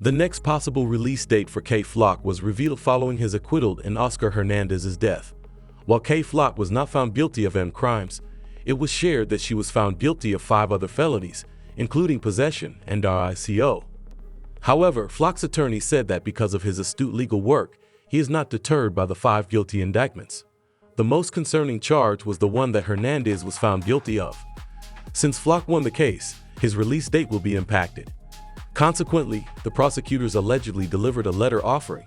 The next possible release date for Kay Flock was revealed following his acquittal in Oscar Hernandez's death. While Kay Flock was not found guilty of M crimes, it was shared that she was found guilty of 5 other felonies, including possession and RICO. However, Flock's attorney said that because of his astute legal work, he is not deterred by the 5 guilty indictments. The most concerning charge was the one that Hernandez was found guilty of. Since Flock won the case, his release date will be impacted. Consequently, the prosecutors allegedly delivered a letter offering.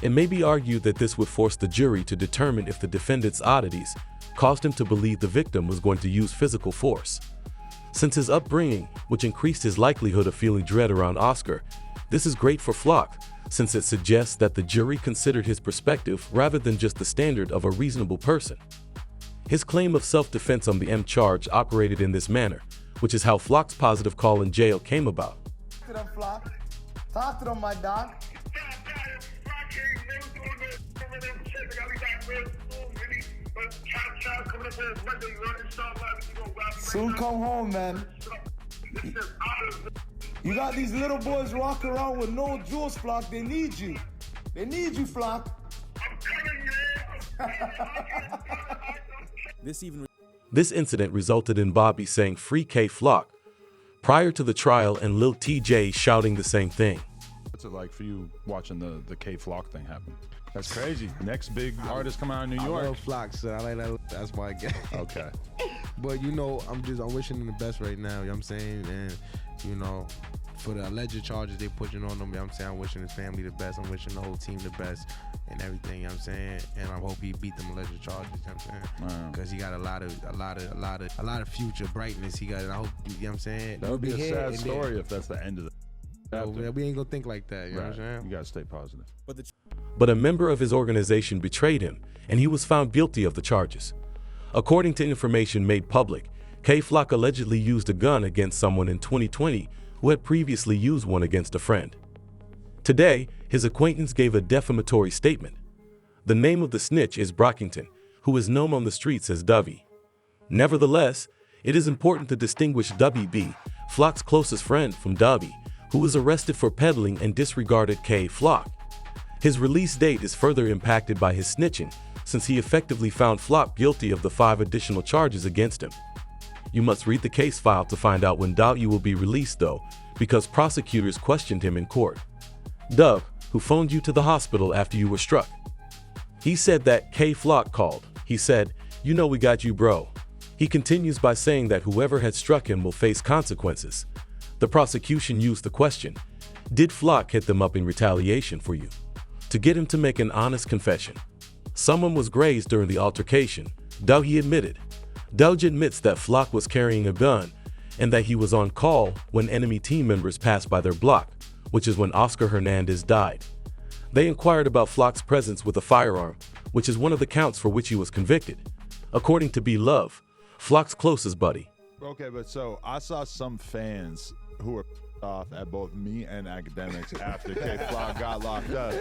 It may be argued that this would force the jury to determine if the defendant's oddities caused him to believe the victim was going to use physical force. Since his upbringing, which increased his likelihood of feeling dread around Oscar, this is great for Flock, since it suggests that the jury considered his perspective rather than just the standard of a reasonable person. His claim of self-defense on the M charge operated in this manner, which is how Flock's positive call in jail came about. Talk to them, Flock. Talk to them, my dog. Soon come home, man. You got these little boys walking around with no jewels, Flock. They need you. They need you, Flock. This incident resulted in Bobby saying "Free Kay Flock" prior to the trial and Lil TJ shouting the same thing. What's it like for you watching the Kay Flock thing happen? That's crazy. Next big artist coming out of New York. I love Flock, so I like that. That's why I get it. Okay. But you know, I'm wishing him the best right now, you know what I'm saying? And you know, for the alleged charges they putting on him, you know what I'm saying? I'm wishing his family the best. I'm wishing the whole team the best and everything, you know what I'm saying? And I hope he beat them alleged charges, you know what I'm saying? Because he got a lot of future brightness. He got, and I hope, you know what I'm saying? That would be a sad story if that's the end of the we ain't gonna think like that, you know what I'm saying? You gotta stay positive. But a member of his organization betrayed him, and he was found guilty of the charges. According to information made public, Kay Flock allegedly used a gun against someone in 2020 who had previously used one against a friend. Today, his acquaintance gave a defamatory statement. The name of the snitch is Brockington, who is known on the streets as Dovey. Nevertheless, it is important to distinguish W.B., Flock's closest friend, from Dovey, who was arrested for peddling and disregarded Kay Flock. His release date is further impacted by his snitching, since he effectively found Flock guilty of the 5 additional charges against him. You must read the case file to find out when W will be released though, because prosecutors questioned him in court. Dub, who phoned you to the hospital after you were struck. He said that Kay Flock called. He said, "You know we got you, bro." He continues by saying that whoever had struck him will face consequences. The prosecution used the question, "Did Flock hit them up in retaliation for you?" to get him to make an honest confession. Someone was grazed during the altercation, though he admitted. Doge admits that Flock was carrying a gun and that he was on call when enemy team members passed by their block, which is when Oscar Hernandez died. They inquired about Flock's presence with a firearm, which is one of the counts for which he was convicted. According to B. Love, Flock's closest buddy. Okay, but so I saw some fans who were off at both me and academics after Kay Flock got locked up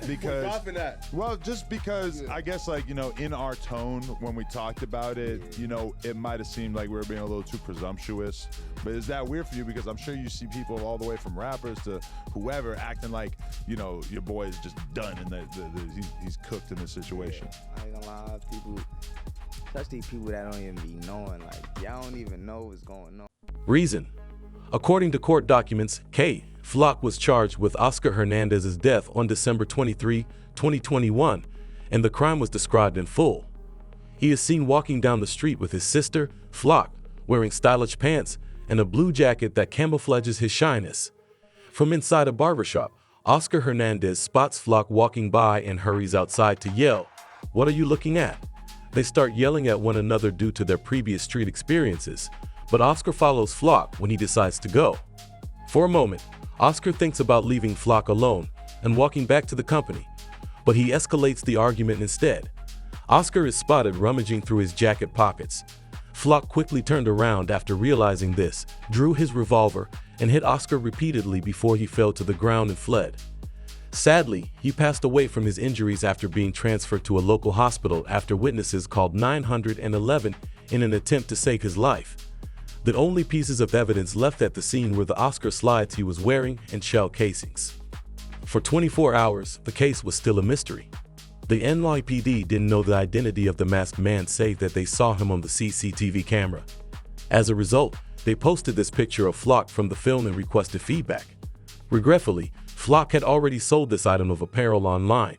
because, well, just because I guess, like, you know, in our tone when we talked about it, you know, it might have seemed like we were being a little too presumptuous. But is that weird for you? Because I'm sure you see people all the way from rappers to whoever acting like, you know, your boy is just done and he's cooked in this situation. I ain't gonna lie, people, especially people that don't even be knowing, like, y'all don't even know what's going on. Reason. According to court documents, Kay Flock was charged with Oscar Hernandez's death on December 23, 2021, and the crime was described in full. He is seen walking down the street with his sister, Flock, wearing stylish pants and a blue jacket that camouflages his shyness. From inside a barbershop, Oscar Hernandez spots Flock walking by and hurries outside to yell, "What are you looking at?" They start yelling at one another due to their previous street experiences, but Oscar follows Flock when he decides to go. For a moment, Oscar thinks about leaving Flock alone and walking back to the company, but he escalates the argument instead. Oscar is spotted rummaging through his jacket pockets. Flock quickly turned around after realizing this, drew his revolver, and hit Oscar repeatedly before he fell to the ground and fled. Sadly, he passed away from his injuries after being transferred to a local hospital after witnesses called 911 in an attempt to save his life. The only pieces of evidence left at the scene were the Oscar slides he was wearing and shell casings. For 24 hours, the case was still a mystery. The NYPD didn't know the identity of the masked man save that they saw him on the CCTV camera. As a result, they posted this picture of Flock from the film and requested feedback. Regretfully, Flock had already sold this item of apparel online,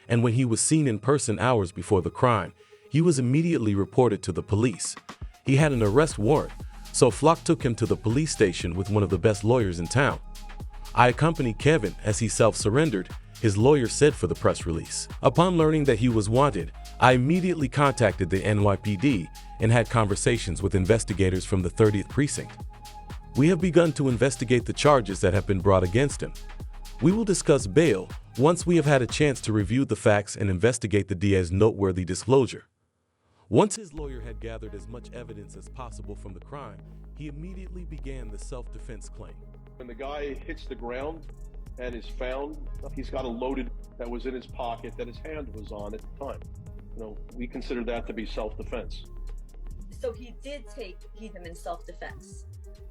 and when he was seen in person hours before the crime, he was immediately reported to the police. He had an arrest warrant, so Flock took him to the police station with one of the best lawyers in town. I accompanied Kevin as he self-surrendered, his lawyer said for the press release. Upon learning that he was wanted, I immediately contacted the NYPD and had conversations with investigators from the 30th Precinct. We have begun to investigate the charges that have been brought against him. We will discuss bail once we have had a chance to review the facts and investigate the Diaz's noteworthy disclosure. Once his lawyer had gathered as much evidence as possible from the crime, he immediately began the self-defense claim. When the guy hits the ground and is found, he's got a loaded that was in his pocket that his hand was on at the time. We consider that to be self-defense. So he did take him in self-defense.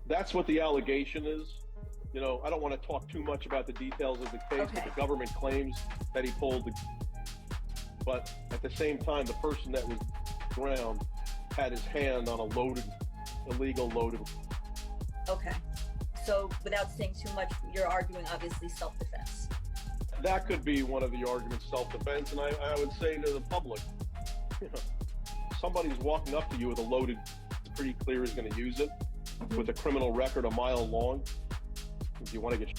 That's what the allegation is. I don't want to talk too much about the details of the case, Okay. but the government claims that he pulled the. But at the same time, the person that was on the ground had his hand on a illegal loaded. Okay. So without saying too much, you're arguing obviously self-defense. That could be one of the arguments, self-defense. And I would say to the public, somebody's walking up to you with a loaded, it's pretty clear he's going to use it, with a criminal record a mile long. Do you want to get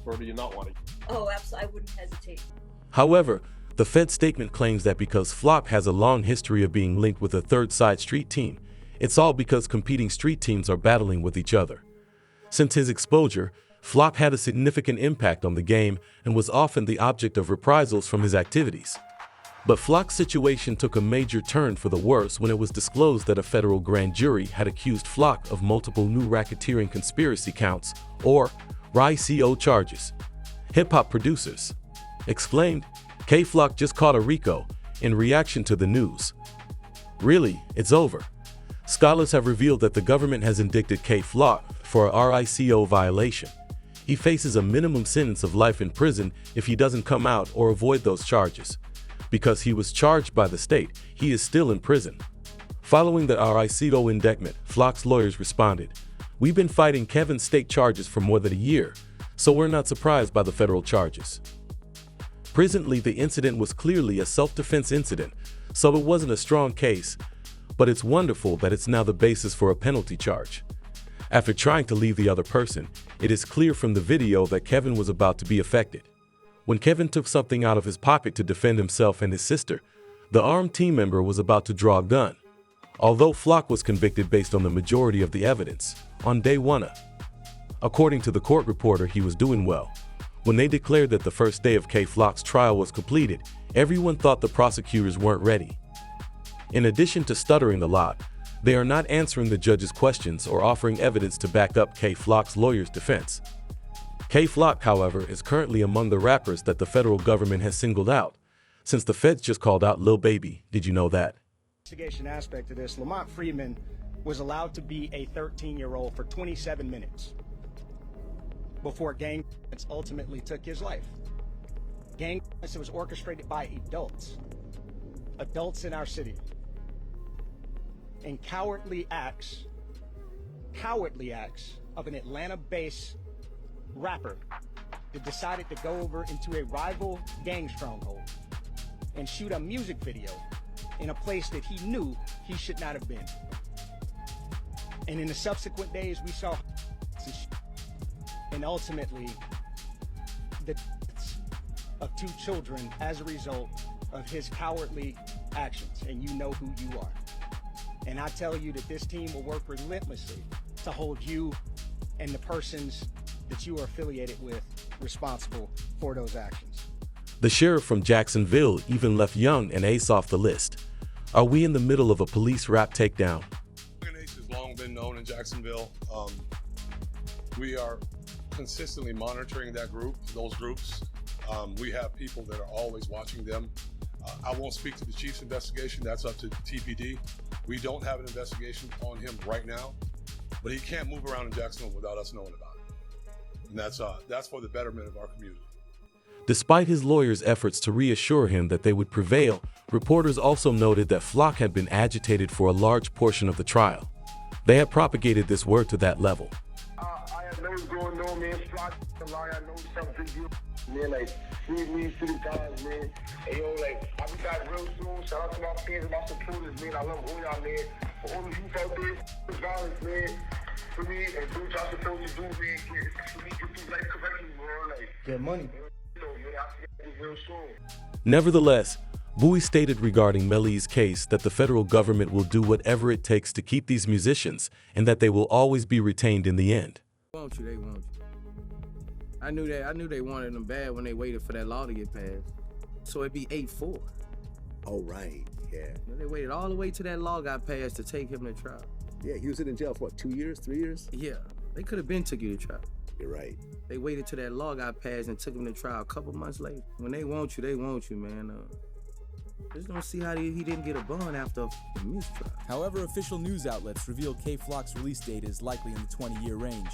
or do you not want to? Oh, absolutely. I wouldn't hesitate. However, the Fed statement claims that because Flock has a long history of being linked with a third side street team, it's all because competing street teams are battling with each other. Since his exposure, Flock had a significant impact on the game and was often the object of reprisals from his activities. But Flock's situation took a major turn for the worse when it was disclosed that a federal grand jury had accused Flock of multiple new racketeering conspiracy counts, or RICO charges. Hip-hop producers exclaimed, "K-Flock just caught a RICO," in reaction to the news. Really, it's over. Scholars have revealed that the government has indicted K-Flock for a RICO violation. He faces a minimum sentence of life in prison if he doesn't come out or avoid those charges. Because he was charged by the state, he is still in prison. Following the RICO indictment, Flock's lawyers responded, "We've been fighting Kevin's state charges for more than a year, so we're not surprised by the federal charges." Presently, the incident was clearly a self-defense incident, so it wasn't a strong case, but it's wonderful that it's now the basis for a penalty charge. After trying to leave the other person, it is clear from the video that Kevin was about to be affected. When Kevin took something out of his pocket to defend himself and his sister, the armed team member was about to draw a gun. Although Flock was convicted based on the majority of the evidence, on day one, according to the court reporter, he was doing well. When they declared that the first day of K-Flock's trial was completed, everyone thought the prosecutors weren't ready. In addition to stuttering a lot, they are not answering the judge's questions or offering evidence to back up K-Flock's lawyer's defense. K-Flock, however, is currently among the rappers that the federal government has singled out, since the feds just called out Lil Baby. Did you know that? Investigation aspect of this, Lamont Freeman was allowed to be a 13-year-old for 27 minutes before gang violence ultimately took his life. Gang violence was orchestrated by adults in our city. And cowardly acts of an Atlanta-based rapper that decided to go over into a rival gang stronghold and shoot a music video in a place that he knew he should not have been. And in the subsequent days, we saw and ultimately the deaths of 2 children as a result of his cowardly actions. And you know who you are. And I tell you that this team will work relentlessly to hold you and the persons that you are affiliated with responsible for those actions. The sheriff from Jacksonville even left Young and Ace off the list. Are we in the middle of a police rap takedown? Ace has long been known in Jacksonville. We are consistently monitoring those groups. We have people that are always watching them. I won't speak to the chief's investigation. That's up to TPD. We don't have an investigation on him right now, but he can't move around in Jacksonville without us knowing about it. And that's for the betterment of our community. Despite his lawyer's efforts to reassure him that they would prevail, reporters also noted that Flock had been agitated for a large portion of the trial. They had propagated this word to that level. I know what's going on, man. Flock, I know something good, man. Like, we to the guys, man. Hey, yo, like, I'll be back real soon. Shout out to my fans and my supporters, man. I love all y'all, man. For all the youth out there, violence, man. For me, and do what y'all supposed to do, man. For me, get through life correctly, bro. Like, get money, man. You know, man, I'll see you real soon. Nevertheless, Bowie stated regarding Melly's case that the federal government will do whatever it takes to keep these musicians and that they will always be retained in the end. Won't you? They won't you. I knew they wanted them bad when they waited for that law to get passed. So it'd be 8-4. Oh, right, yeah. You know, they waited all the way till that law got passed to take him to trial. Yeah, he was in jail for what, 2 years, 3 years? Yeah, they could have been took you to trial. You're right. They waited till that law got passed and took him to trial a couple months later. When they want you, man. Just gonna see how he didn't get a bond after a mistrial. However, official news outlets reveal K Flock's release date is likely in the 20-year range.